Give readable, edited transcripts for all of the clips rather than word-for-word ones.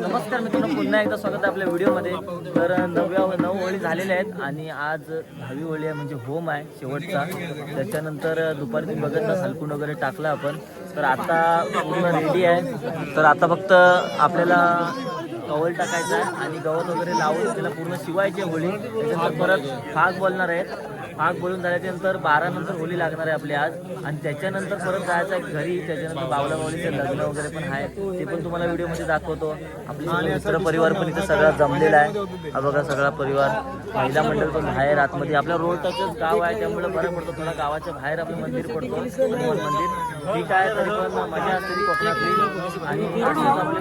नमस्कार मित्रांनो, पुन्हा एकदा स्वागत आहे आपल्या व्हिडिओमध्ये. तर 9 होळी झालेल्या आहेत आणि आज 10वी होळी आहे, म्हणजे होम आहे शेवटचा. त्याच्यानंतर दुपारी तुम्ही बघत ना हलकून वगैरे टाकला आपण. तर आता पूर्ण रेडी आहे. तर आता फक्त आपल्याला कवल टाकायचं आहे आणि गवत वगैरे लावून त्याला पूर्ण शिवायची होळी. त्याच्यानंतर परत फाग बोलणार आहेत. फाग बोलून झाल्याच्यानंतर 12 नंतर होळी लागणार आहे आपली आज. आणि त्याच्यानंतर परत जायचं आहे घरी. त्याच्यानंतर बावला बावलीचं लग्न वगैरे पण आहे, ते पण तुम्हाला व्हिडिओमध्ये दाखवतो. आपले मित्र परिवार पण इथे सगळा जमलेला आहे. हा बघा सगळा परिवार, महिला मंडळ पण बाहेर आतमध्ये. आपल्या रोड टचच गाव आहे त्यामुळे बरं पडतं. थोडा गावाच्या बाहेर आपलं मंदिर पडतो, हनुमान मंदिर. ठीक आहे, तरी पण मजा असते कोकणातली. आणि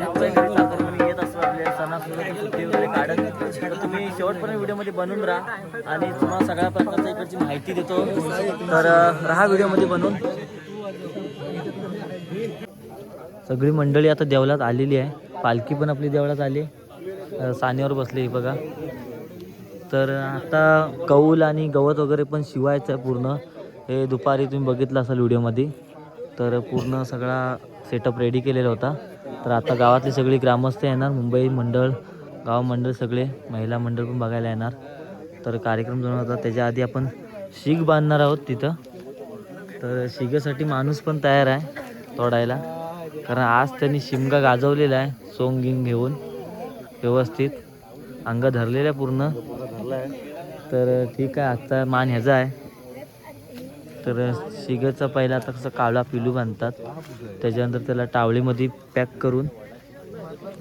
आपले चाकरमानी येत असतो आपल्या सणासुदी सुट्टी वगैरे काढत. तर तुम्ही शेवटपर्यंत व्हिडिओमध्ये बनून राहा आणि तुम्हाला सगळ्या प्रकारच्या इकडची माहिती देतो. तर राहा व्हिडिओमध्ये बनून. सगळी मंडळी आता देवळात आलेली आहे. पालखी पण आपली देवळात आली, सानेवर बसली बघा. तर आता कौल आणि गवत वगैरे पण शिवायचं आहे पूर्ण. हे दुपारी तुम्ही बघितलं असाल व्हिडिओमध्ये. तर पूर्ण सगळा सेटअप रेडी केलेला होता. तर आता गावातली सगळी ग्रामस्थ येणार, मुंबई मंडळ, गाव मंडळ, सगळे महिला मंडळ पण बघायला येणार. तर कार्यक्रम जो होता त्याच्या आधी आपण शीग बांधणार आहोत तिथं. तर शिगेसाठी माणूस पण तयार आहे तोडायला, कारण आज त्यांनी शिमगा गाजवलेला आहे. सोंग गिंग घेऊन व्यवस्थित अंग धरलेलं आहे पूर्ण. तर ठीक आहे, आजचा मान ह्याचा आहे. तर शिगेचा पहिला आता कसं काळा पिलू बांधतात, त्याच्यानंतर त्याला टावळीमध्ये पॅक करून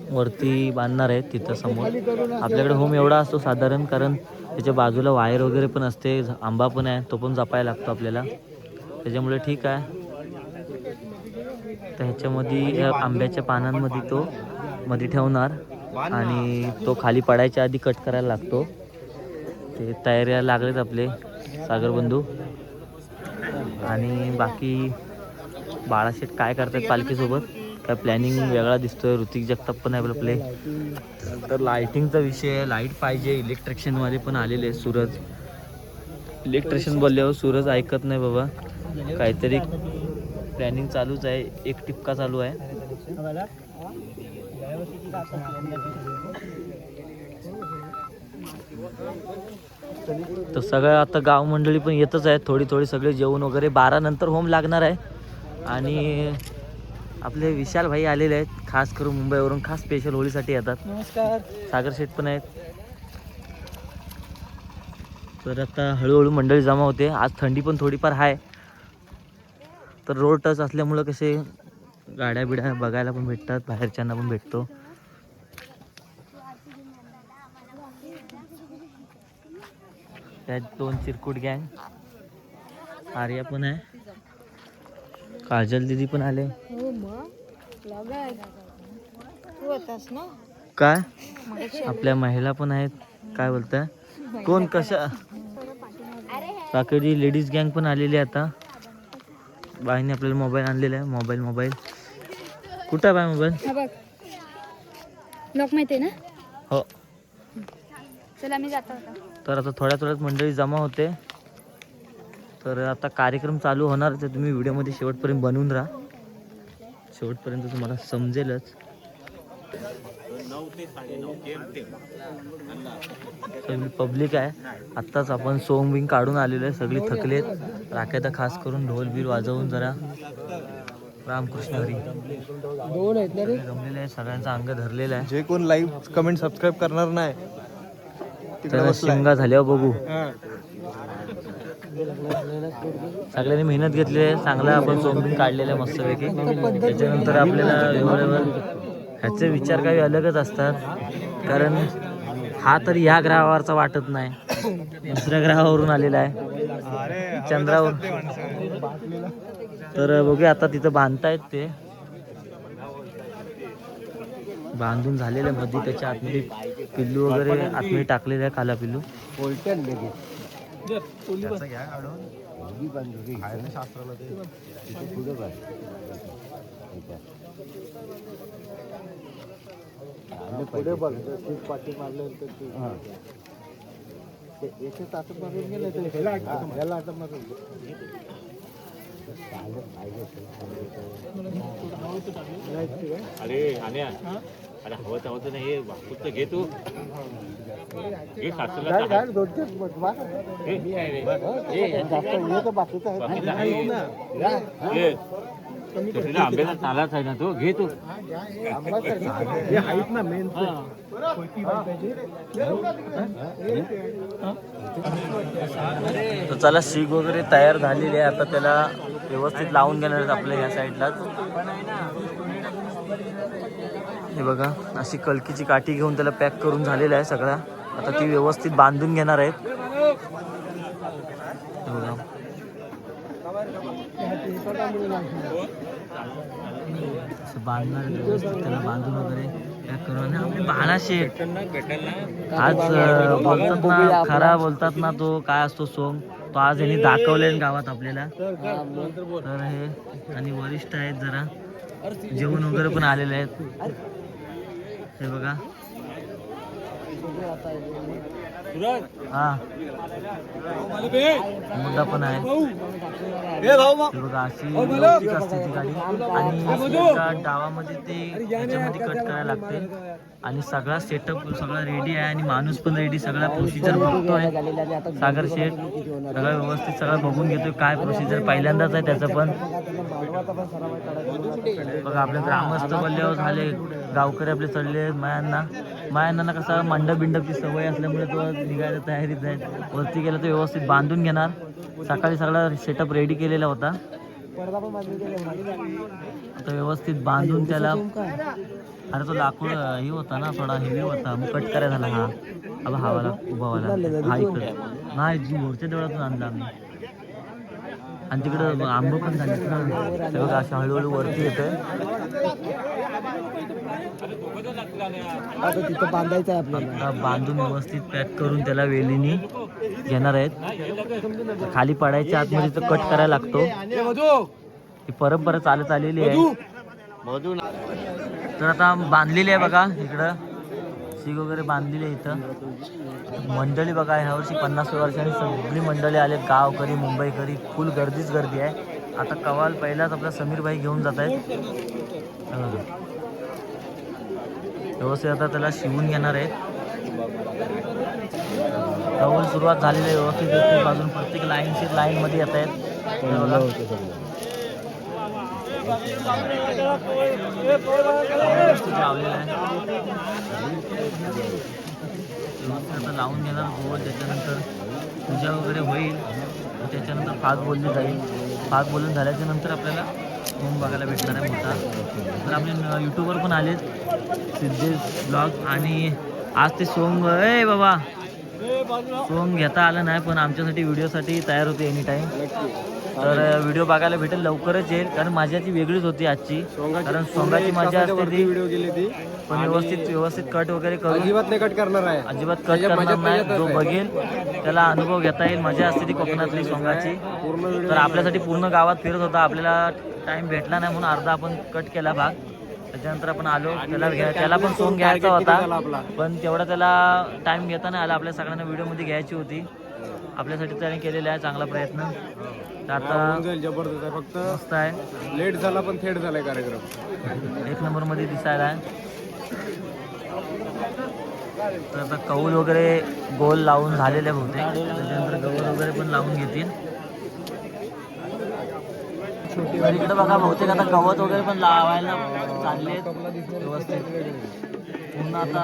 वरती बांधणार आहे तिथं समोर. आपल्याकडे होम एवढा असतो साधारण, कारण त्याच्या बाजूला वायर वगैरे पण असते, आंबा पण आहे, तो पण जपायला लागतो आपल्याला. त्याच्यामुळे ठीक आहे. तर ह्याच्यामध्ये आंब्याच्या पानांमध्ये तो मध्ये ठेवणार आणि तो खाली पडायच्या आधी कट करायला लागतो. ते तयारीला लागलेत आपले सागर बंधू. आणि बाकी बाळाशेठ काय करतात पालखीसोबत, काय प्लॅनिंग वेगळा दिसतोय. ऋतिक जगताप पण आहे आपले. तर लाईटिंगचा विषय आहे, लाईट पाहिजे. इलेक्ट्रिशियनवाले पण आलेले, सूरज. इलेक्ट्रिशियन बोलल्यावर सूरज ऐकत नाही बाबा, काहीतरी प्लॅनिंग चालूच आहे. एक टिपका चालू आहे. तर सगळं आता गाव मंडळी पण येतच आहे, थोडी थोडी सगळे जेवण वगैरे. 12 नंतर होम लागणार आहे. आणि आपले विशाल भाई आलेले आहेत, खास करून मुंबईवरून, खास स्पेशल होळीसाठी येतात. नमस्कार. सागर शेठ पण आहेत. तर आता हळूहळू मंडळी जमा होते. आज थंडी पण थोडीफार आहे. तर रोड टच असल्यामुळं कसे गाड्या बिड्या बघायला पण भेटतात, बाहेरच्यांना पण भेटतो. त्यात 2 चिरकुट गँग, आर्या पण आहे, काजल दीदी पण आले. काय आपल्या महिला पण आहेत. काय बोलताय, कोण कशा बाकी लेडीज गँग पण आलेली आहे. आता बाईने आपल्याला मोबाईल आणलेला आहे. मोबाईल कुठं बाय मोबाईल लॉक माहिती आहे ना. हो. चला मी जातो. तर आता थोड्याच मंडळी जमा होते. तर आता कार्यक्रम चालू होणार, तर तुम्ही व्हिडिओमध्ये शेवटपर्यंत बनवून राहा. शेवटपर्यंत तुम्हाला समजेलच. सगळी पब्लिक आहे. आत्ताच आपण सोंग बिंग काढून आलेलो आहे, सगळी थकलेत. राख्या तर खास करून ढोल बिल वाजवून जरा रामकृष्ण हरी जमलेले आहे. सगळ्यांचा अंग धरलेला आहे. जे कोण लाईव्ह कमेंट सबस्क्राईब करणार नाही त्याला शिमगा झाल्यावर बघू. सगळ्यांनी मेहनत घेतली आहे, चांगला आपण सोंग बिंग काढलेलं आहे मस्तपैकी. त्याच्यानंतर आपल्याला एवढ्यावर ह्याचे विचार काही अलगच असतात, कारण हा तर ह्या ग्रहावरचा वाटत नाही, दुसऱ्या ग्रहावरून आलेला आहे, चंद्रावर. तर बघूया आता तिथं बांधतायत, ते बांधून झालेलं मध्ये. त्याच्या आतमध्ये पिल्लू वगैरे आतमध्ये टाकलेलं आहे, काला पिल्लू. पुढे बघ पाठी मारल्यानंतर याचे तास मारून गेले तर ह्याला आता मारून अरे आण्या अरे हवं हवं नाही हे वाहतूक घे तू घे सासूला आंब्याचा तालाच आहे ना तो घे तू आहेत ना मेन तर चला शीग वगैरे तयार झालेली आहे. आता त्याला व्यवस्थित लावून घेणार आहेत आपल्या ह्या साईडलाच. हे बघा अशी कलकीची काठी घेऊन त्याला पॅक करून झालेलं आहे सगळ्या. आता ती व्यवस्थित बांधून घेणार आहेत. हे बघा असं बांधणार आहेत व्यवस्थित त्याला बांधून वगैरे पॅक करून. आणि आपले बाळा शेठ आज बोलतात ना खरा बोलतात ना तो काय असतो सोंग तो आज यांनी दाखवले गावात आपल्याला. तर हे आणि वरिष्ठ आहेत जरा जेवण वगैरे पण आलेले आहेत. हे बघा हा मुद्दा पण आहे. हे बघा अशी व्यवस्थित असते ती गाडी. आणि एका डावामध्ये ते त्याच्यामध्ये कट करायला लागते. आणि सगळा सेटअप सगळा रेडी आहे आणि माणूस पण रेडी. सगळा प्रोसिजर बघतोय सागर शेठ. सगळं व्यवस्थित सगळं बघून घेतोय काय प्रोसिजर. पहिल्यांदाच आहे त्याचं पण. बघा आपले ग्रामस्थ बोलल्यावर झाले गावकरी आपले चढले आहेत. मायांना कसं मंडपची सवय असल्यामुळे तो निघायला तयारीत आहे. वरती गेला तर व्यवस्थित बांधून घेणार. सकाळी सगळा सेटअप रेडी केलेला होता. आता व्यवस्थित बांधून त्याला. अरे तो लाकूड हे होता ना थोडा हेवी होता मग कट करायला झाला. हा अब हवाला उभावाला हा इकडे नाही जी मोरच्या देवळातून आणला आम्ही. आणि तिकडं आंब पण झाले ना बघा अशा हळूहळू वरती येतोय. तिथं बांधायचं आहे आपल्याला. बांधून व्यवस्थित पॅक करून त्याला वेलीनी घेणार आहेत. खाली पडायच्या आतमध्ये तो कट करायला लागतो. ही परंपरा चालत आलेली आहे. तर आता बांधलेली आहे बघा इकडं शीग वगैरे बांधलेली आहे. इथं मंडळी बघा ह्या वर्षी 50 वर्षांनी सगळी मंडळी आले. गावकरी मुंबईकरी फुल गर्दीच गर्दी आहे. आता कवाल पहिलाच आपला समीरभाई घेऊन जात आहेत. व्यवस्थित आता त्याला शिवून घेणार आहेत. कवाल सुरुवात झालेली आहे व्यवस्थित. अजून प्रत्येक लाईन मध्ये येत आहेत. लावलेलं आहे आता लावून घेणार गोल. त्याच्यानंतर पूजा वगैरे होईल. त्याच्यानंतर फाग बोलली जाईल. फाग बोलून झाल्याच्या नंतर आपल्याला होम बघायला भेटणार आहे मोठा. तर आपले यूट्यूबवर पण आलेत सिद्धेश ब्लॉग. आणि आज ते सोंग बाबा सोंग घेता आलं नाही पण आमच्यासाठी व्हिडिओसाठी तयार होते एनी टाईम. तर व्हिडिओ बघायला भेटेल लवकरच येईल. कारण माझ्याची वेगळीच होती आजची. कारण सोंगाची मजा असते ती व्हिडिओ गेली ती पण व्यवस्थित कट वगैरे करून अजिबात नाही कट करणार आहे. अजिबात कट करणार नाही. जो बघेल त्याला अनुभव घेता येईल. मजा असते ती कोकणातली सोंगाची. तर आपल्यासाठी पूर्ण गावात फिरत होता. आपल्याला टाइम भेटला नाही म्हणून अर्धा आपण कट केला भाग. त्याच्यानंतर आपण आलो त्याला पण सोंग घ्यायचा होता पण तेवढा त्याला टाइम घेता नाही आला. आपल्या सगळ्यांना व्हिडिओमध्ये घ्यायची होती. आपल्यासाठी त्याने केलेला आहे चांगला प्रयत्न. तर आता जबरदस्त आहे. फक्त मस्त आहे. लेट झाला पण थेट झालाय कार्यक्रम. 1 नंबरमध्ये दिसायला आहे. तर आता कौल वगैरे गोल लावून झालेले बहुतेक. त्याच्यानंतर गौल वगैरे पण लावून घेतील. तर इकडे बघा बहुतेक आता गवत वगैरे पण लावायला चालले व्यवस्थित. पुन्हा आता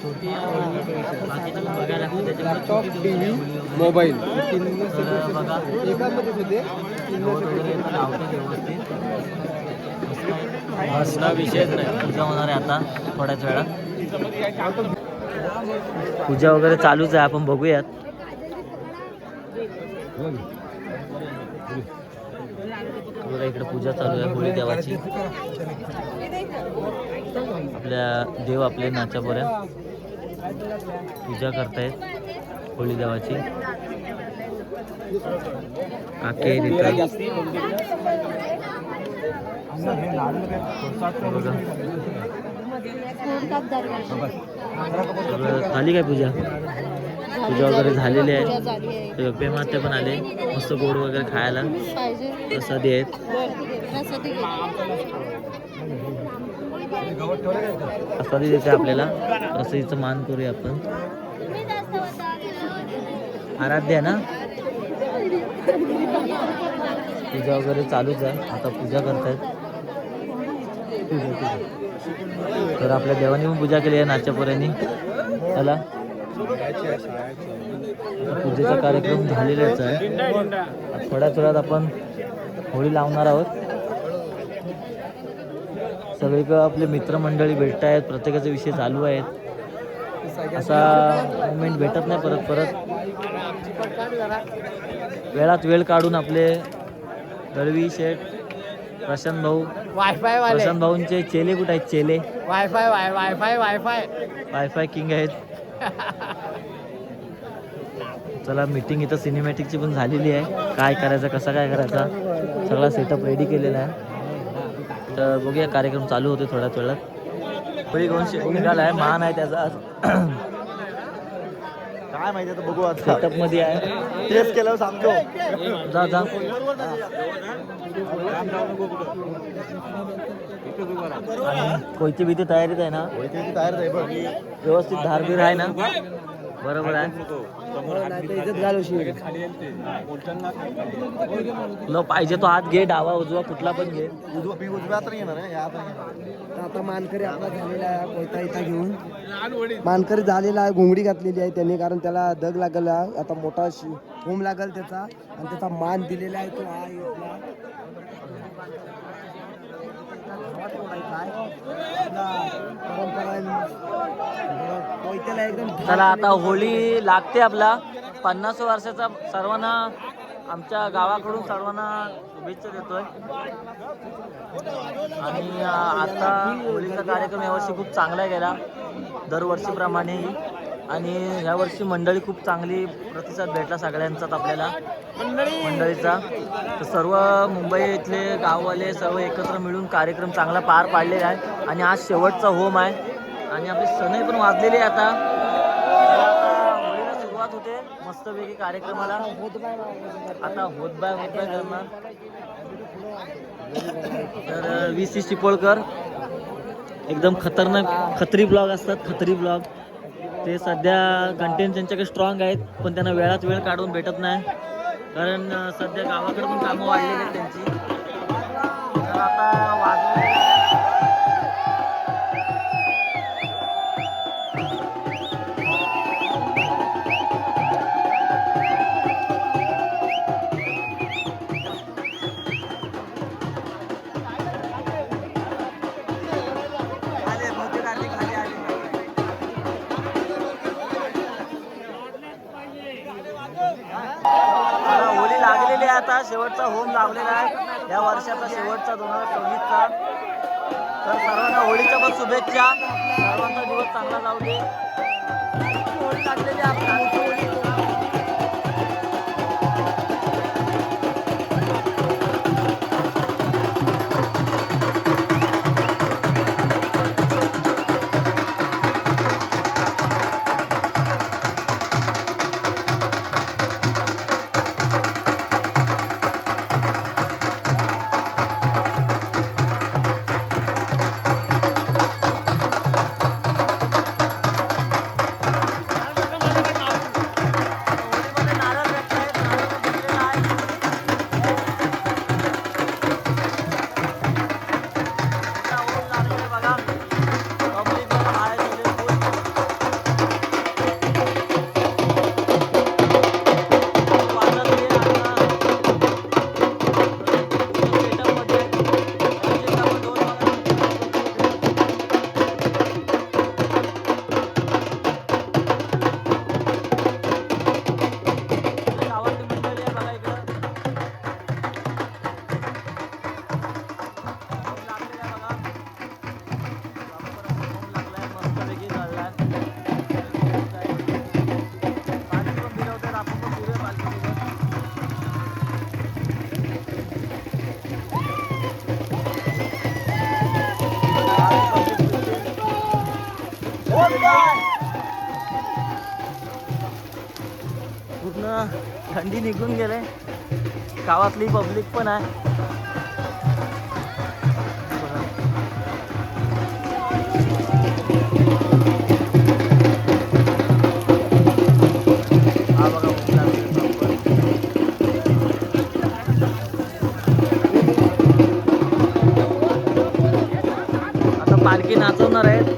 छोटी बाकीचे पण बघायला लागते. त्याच्यामुळे मोबाईल बघा गवत वगैरे लावते व्यवस्थित. असला विषयच नाही. पूजा होणार आहे आता थोड्याच वेळात. पूजा वगैरे चालूच आहे. आपण बघूयात. बघा इकडे पूजा चालू आहे होळी देवाची. आपल्या देव आपले नाचापोऱ्या पूजा करतायत होळी देवाची. काकी बघा. कोण काप झाली? सगळं झाली काय पूजा वगैरे झालेली आहे. ते पेमाते पण आले मस्त गोड वगैरे खायला प्रसादी आहेत. प्रसादी देते आपल्याला. प्रसादीचं मान करूया आपण. आराध्य आहे ना. पूजा वगैरे चालूच आहे. आता पूजा करतायत. तर आपल्या देवानी पण पूजा केली आहे नाच्यापोऱ्यांनी. चला पूजेचा कार्यक्रम झालेलाच आहे. थोड्याच वेळात आपण होळी लावणार आहोत. सगळीकडे आपले मित्रमंडळी भेटत आहेत. प्रत्येकाचे विषय चालू आहेत. असा मोमेंट भेटत नाही परत परत. वेळात वेळ काढून आपले दळवी शेठ, प्रशांत भाऊ, प्रशांत भाऊंचे चेले कुठे आहेत? चेले वायफाय किंग आहेत. चला मीटिंग इथं सिनेमॅटिकची पण झालेली आहे. काय करायचं, कसा काय करायचा सगळा सेटअप रेडी केलेला आहे. तर बघूया कार्यक्रम चालू होते थोड्याच वेळात. होळी घेऊन निघाला आहे. मान आहे त्याचा आज. काय माहिती आता बघू. आज सेटअप मध्ये आहे. टेस्ट केल्यावर सांगतो. जा जा. कोयती भीती तयारीत आहे ना. तयार आहे बघ. व्यवस्थित धारबीर आहे ना. बरोबर आहे. तुला पाहिजे तो हात घे. डावा उजवा कुठला पण घे. उजव्यात नाही येणार आहे, यात नाही येणार. आता मानकरी आपला झालेला आहे. कोयता इथं घेऊन मानकरी झालेला आहे. घोंगडी घातलेली आहे त्यांनी, कारण त्याला दग लागला. आता मोठा होम लागल त्याचा, आणि त्याचा मान दिलेला आहे तो हा इथला. कोयत्याला एकदम. चला आता होळी लागते. आपला 50 वर्षाचा सर्वांना आमच्या गावाकडून सर्वांना शुभेच्छा देतोय. आणि आता होळीचा कार्यक्रम यावर्षी खूप चांगला गेला दरवर्षीप्रमाणे. आणि ह्यावर्षी मंडळी खूप चांगली प्रतिसाद भेटला सगळ्यांचाच आपल्याला मंडळीचा. तर सर्व मुंबई इथले गाववाले सर्व एकत्र मिळून कार्यक्रम चांगला पार पाडलेला आहे. आणि आज शेवटचा होम आहे. आणि आपले सणही पण वाजलेले आहे. आता होळीला सुरुवात होते मस्तपैकी कार्यक्रमाला. आता होतबाय करणार. तर VC चिपळकर एकदम खतरनाक खत्री ब्लॉग असतात. खत्री ब्लॉग ते सध्या कंटेंट त्यांच्याकडे स्ट्रॉंग आहेत, पण त्यांना वेळात वेळ काढून भेटत नाही. कारण सध्या गावाकडे पण कामं वाढलेली आहेत त्यांची. तर आता वाजले होळी लागलेली आहे. आता शेवटचा होम लावलेला आहे या वर्षाचा, शेवटचा 2024चा. तर सर्वांना होळीच्या पण शुभेच्छा. सर्वांचा दिवस चांगला जाऊ दे. होळी लागलेली आहे आपली. थंडी निघून गेले. गावातली पब्लिक पण आहे. हा बघा आता पालखी नाचवणार आहेत.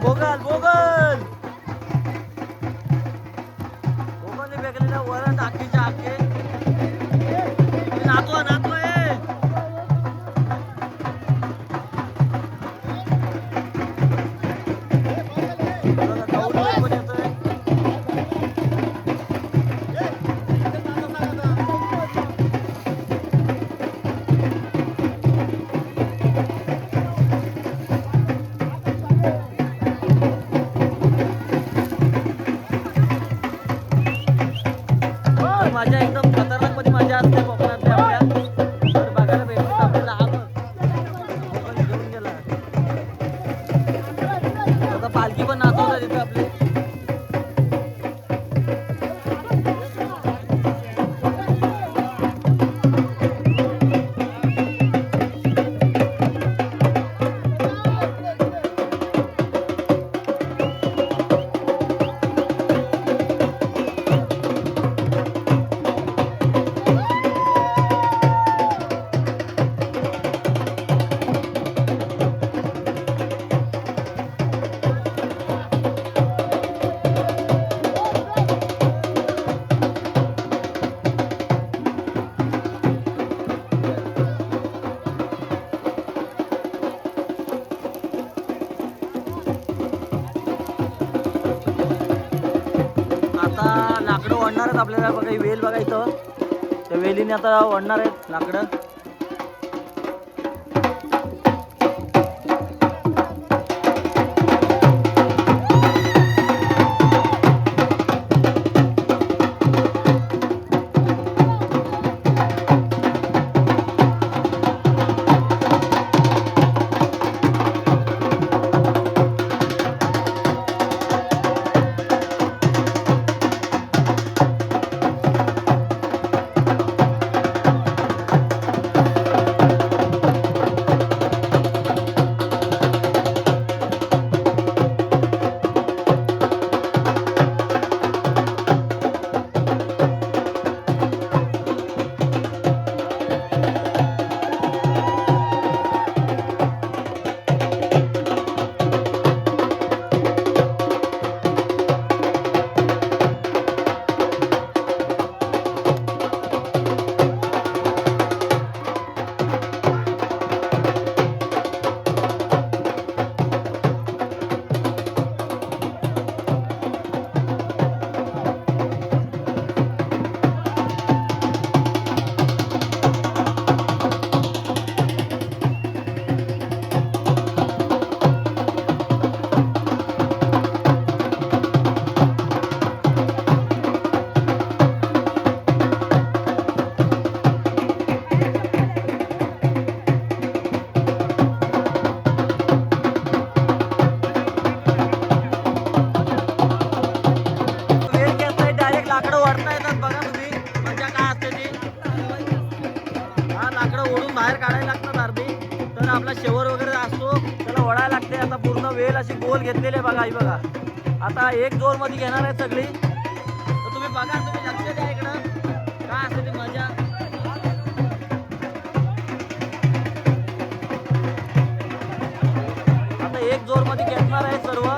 बोगल बोगल बोगल बेगलेला वरण आखीच्या आखे नातवा नातवा माझ्या एकदम खतरनाक मध्ये मजा असते कोकणातल्या आपल्या. तर बघायला भेटत आपल्याला हा बघ घेऊन गेला. आता पालखी पण नाचवतात तिथे आपली. आता लाकडं ओढणार आहेत आपल्याला बघा. ही वेल बघा इथं. त्या वेलीने आता ओढणार आहेत लाकडं. बाहेर काढायला लागतात अर्धी, तर आपला शेवर वगैरे असतो त्याला वळायला लागते. आता पूर्ण वेल अशी गोल घेतलेली आहे बघा, ही बघा. आता एक जोर मध्ये घेणार आहे सगळी, तर तुम्ही बघा, तुम्ही लक्ष द्या इकडं काय असते ती मजा. आता एक जोर मध्ये घेणार आहे सर्व.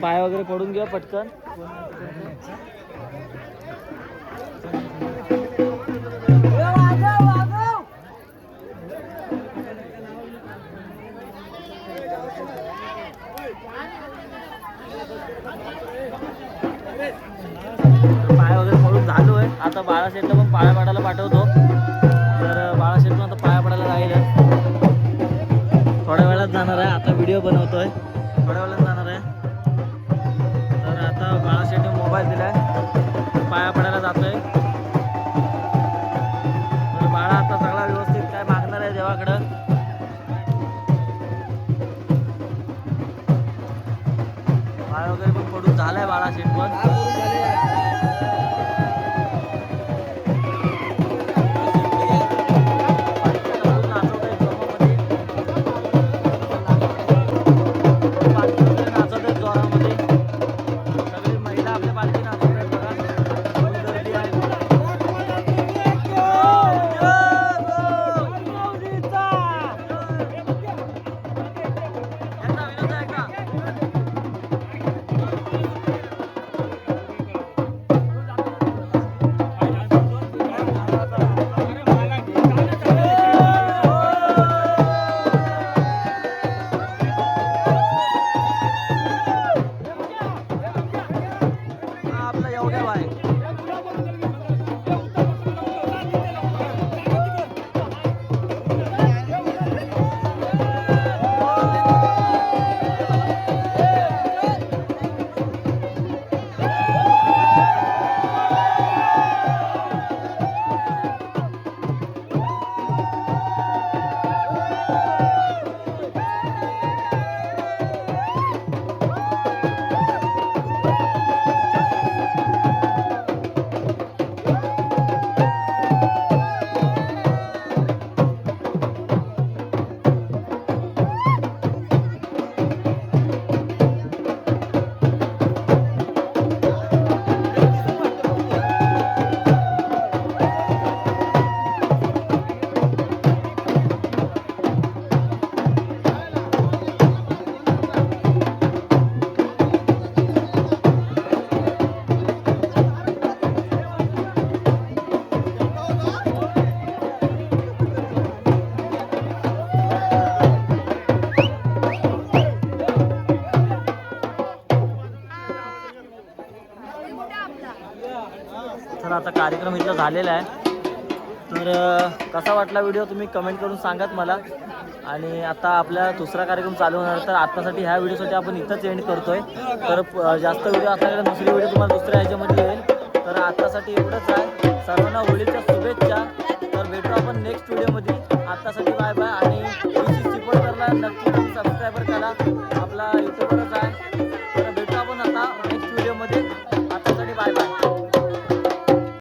पाय वगैरे पडून घ्या पटकन. पाय वगैरे पडून झालो आहे. आता बाळाशेठला पण पाया पडायला पाठवतो. तर बाळाशेठ पण आता पाया पडायला जाईल. थोड्या वेळात जाणार आहे. आता व्हिडिओ बनवतोय, थोड्या वेळात जाणार आहे. तर आता बाळाशेठने मोबाईल दिलाय, पाया पडायला जातोय. तर बाळा आता सगळा व्यवस्थित काय मागणार आहे देवाकडं. पाय वगैरे पण पडून झालाय बाळाशेठ पण. तर आता कार्यक्रम इथं झालेला आहे. तर कसा वाटला व्हिडिओ तुम्ही कमेंट करून सांगात मला. आणि आता आपला दुसरा कार्यक्रम चालू होणार. तर आत्तासाठी ह्या व्हिडिओसाठी आपण इथंच एंड करतोय. तर जास्त व्हिडिओ असल्याकडे दुसरी व्हिडिओ तुम्हाला दुसऱ्या ह्याच्यामध्ये येईल. तर आत्तासाठी एवढंच आहे. सर्वांना होळीच्या शुभेच्छा. तर भेटू आपण नेक्स्ट व्हिडिओमध्ये. आत्तासाठी बाय बाय. आणि